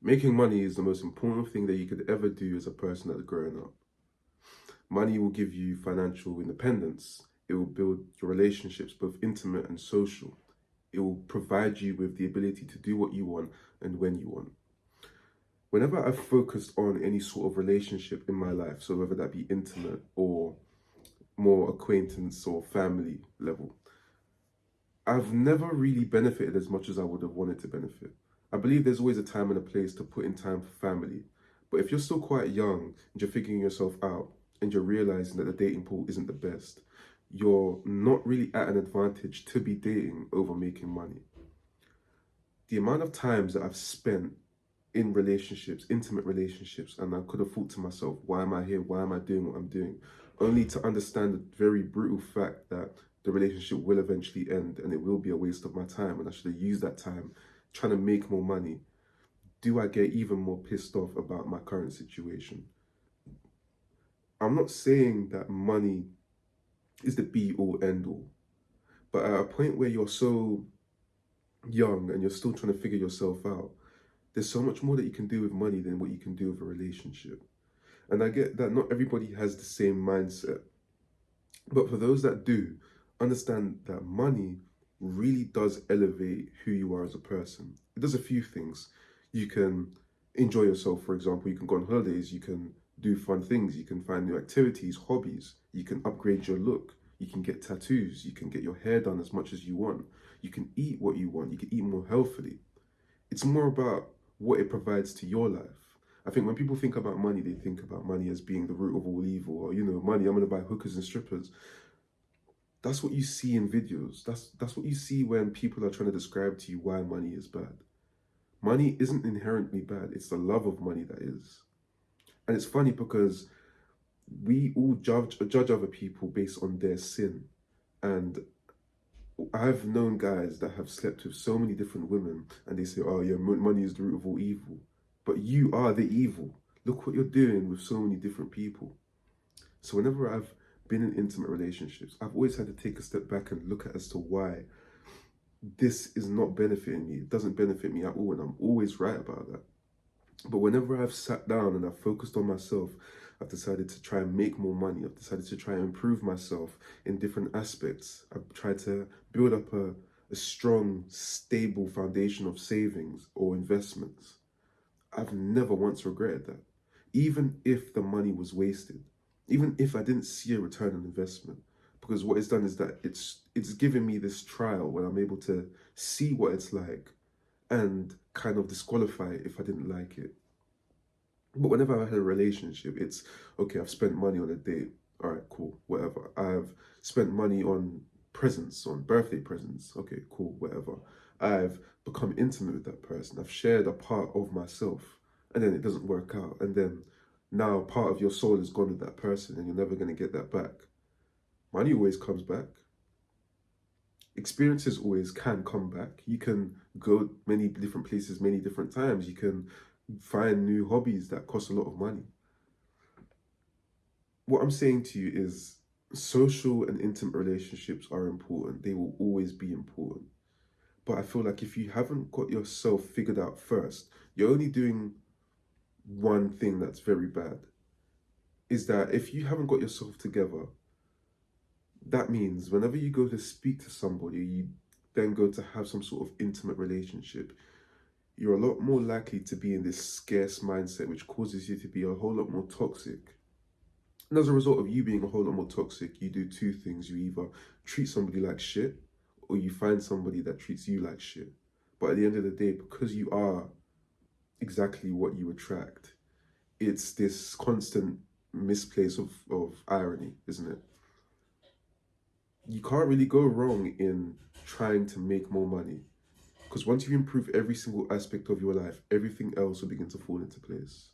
Making money is the most important thing that you could ever do as a person that's growing up. Money will give you financial independence. It will build your relationships, both intimate and social. It will provide you with the ability to do what you want and when you want. Whenever I've focused on any sort of relationship in my life, so whether that be intimate or more acquaintance or family level, I've never really benefited as much as I would have wanted to benefit. I believe there's always a time and a place to put in time for family. But if you're still quite young and you're figuring yourself out and you're realizing that the dating pool isn't the best, you're not really at an advantage to be dating over making money. The amount of times that I've spent in relationships, intimate relationships, and I could have thought to myself, why am I here? Why am I doing what I'm doing? Only to understand the very brutal fact that the relationship will eventually end and it will be a waste of my time and I should have used that time trying to make more money. Do I get even more pissed off about my current situation? I'm not saying that money is the be all end all, but at a point where you're so young and you're still trying to figure yourself out, there's so much more that you can do with money than what you can do with a relationship. And I get that not everybody has the same mindset. But for those that do, understand that money really does elevate who you are as a person. It does a few things. You can enjoy yourself, for example. You can go on holidays. You can do fun things. You can find new activities, hobbies. You can upgrade your look. You can get tattoos. You can get your hair done as much as you want. You can eat what you want. You can eat more healthily. It's more about what it provides to your life. I think when people think about money, they think about money as being the root of all evil, or money, I'm gonna buy hookers and strippers. That's what you see in videos. That's what you see when people are trying to describe to you why money is bad. Money isn't inherently bad, it's the love of money that is. And it's funny because we all judge other people based on their sin. And I've known guys that have slept with so many different women and they say, oh yeah, money is the root of all evil. But you are the evil. Look what you're doing with so many different people. So whenever I've been in intimate relationships, I've always had to take a step back and look at as to why this is not benefiting me. It doesn't benefit me at all, and I'm always right about that. But whenever I've sat down and I've focused on myself, I've decided to try and make more money. I've decided to try and improve myself in different aspects. I've tried to build up a strong, stable foundation of savings or investments. I've never once regretted that. Even if the money was wasted, even if I didn't see a return on investment, because what it's done is that it's given me this trial where I'm able to see what it's like and kind of disqualify it if I didn't like it. But whenever I had a relationship, it's okay, I've spent money on a date. All right, cool, whatever. I've spent money on presents, on birthday presents. Okay, cool, whatever. I've become intimate with that person. I've shared a part of myself, and then it doesn't work out. And then now part of your soul is gone with that person, and you're never going to get that back. Money always comes back. Experiences always can come back. You can go many different places, many different times. You can find new hobbies that cost a lot of money. What I'm saying to you is social and intimate relationships are important. They will always be important. But I feel like if you haven't got yourself figured out first, you're only doing one thing that's very bad. Is that if you haven't got yourself together, that means whenever you go to speak to somebody, you then go to have some sort of intimate relationship, you're a lot more likely to be in this scarce mindset, which causes you to be a whole lot more toxic. And as a result of you being a whole lot more toxic, you do two things. You either treat somebody like shit, or you find somebody that treats you like shit. But at the end of the day, because you are exactly what you attract, it's this constant misplace of irony, isn't it? You can't really go wrong in trying to make more money. Because once you improve every single aspect of your life, everything else will begin to fall into place.